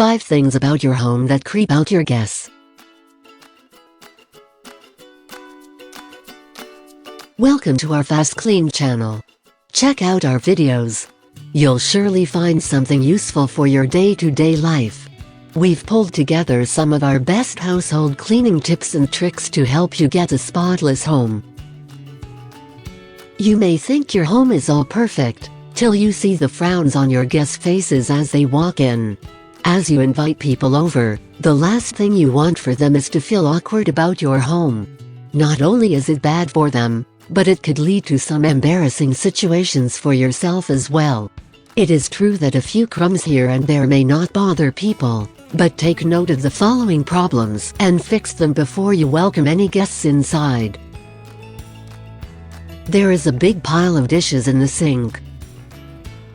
5 things about your home that creep out your guests. Welcome to our FastKlean channel. Check out our videos. You'll surely find something useful for your day-to-day life. We've pulled together some of our best household cleaning tips and tricks to help you get a spotless home. You may think your home is all perfect, till you see the frowns on your guests' faces as they walk in. As you invite people over, the last thing you want for them is to feel awkward about your home. Not only is it bad for them, but it could lead to some embarrassing situations for yourself as well. It is true that a few crumbs here and there may not bother people, but take note of the following problems and fix them before you welcome any guests inside. There is a big pile of dishes in the sink.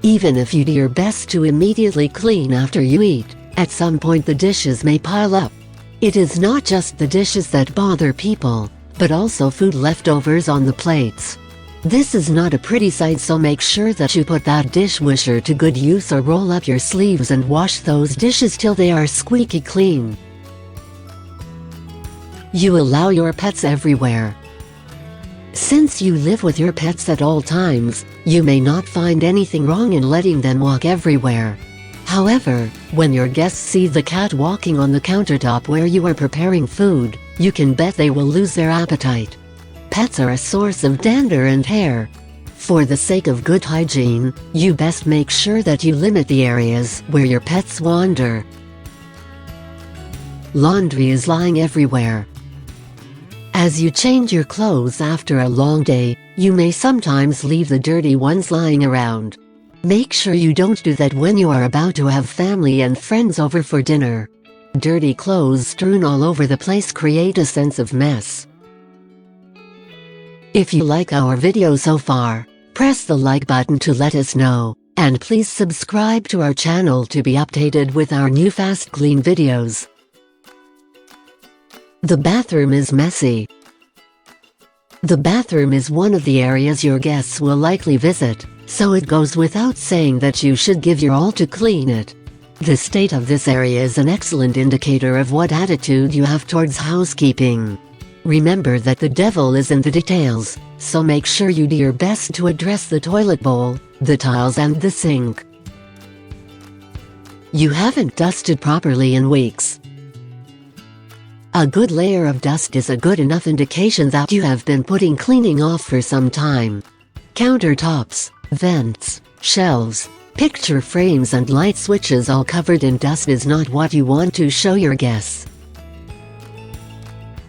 Even if you do your best to immediately clean after you eat, at some point the dishes may pile up. It is not just the dishes that bother people, but also food leftovers on the plates. This is not a pretty sight, so make sure that you put that dishwasher to good use or roll up your sleeves and wash those dishes till they are squeaky clean. You allow your pets everywhere. Since you live with your pets at all times, you may not find anything wrong in letting them walk everywhere. However, when your guests see the cat walking on the countertop where you are preparing food, you can bet they will lose their appetite. Pets are a source of dander and hair. For the sake of good hygiene, you best make sure that you limit the areas where your pets wander. Laundry is lying everywhere. As you change your clothes after a long day, you may sometimes leave the dirty ones lying around. Make sure you don't do that when you are about to have family and friends over for dinner. Dirty clothes strewn all over the place create a sense of mess. If you like our video so far, press the like button to let us know, and please subscribe to our channel to be updated with our new FastKlean videos. The bathroom is messy. The bathroom is one of the areas your guests will likely visit, so it goes without saying that you should give your all to clean it. The state of this area is an excellent indicator of what attitude you have towards housekeeping. Remember that the devil is in the details, so make sure you do your best to address the toilet bowl, the tiles and the sink. You haven't dusted properly in weeks. A good layer of dust is a good enough indication that you have been putting cleaning off for some time. Countertops, vents, shelves, picture frames and light switches all covered in dust is not what you want to show your guests.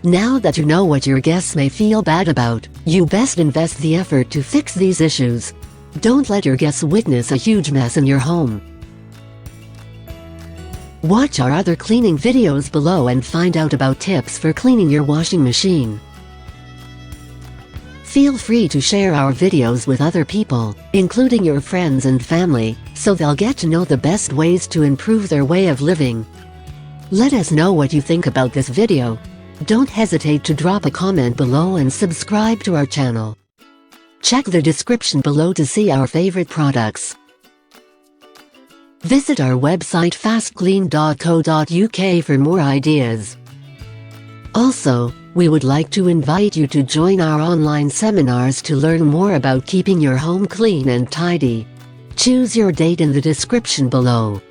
Now that you know what your guests may feel bad about, you best invest the effort to fix these issues. Don't let your guests witness a huge mess in your home. Watch our other cleaning videos below and find out about tips for cleaning your washing machine. Feel free to share our videos with other people, including your friends and family, so they'll get to know the best ways to improve their way of living. Let us know what you think about this video. Don't hesitate to drop a comment below and subscribe to our channel. Check the description below to see our favorite products. Visit our website fastklean.co.uk for more ideas. Also, we would like to invite you to join our online seminars to learn more about keeping your home clean and tidy. Choose your date in the description below.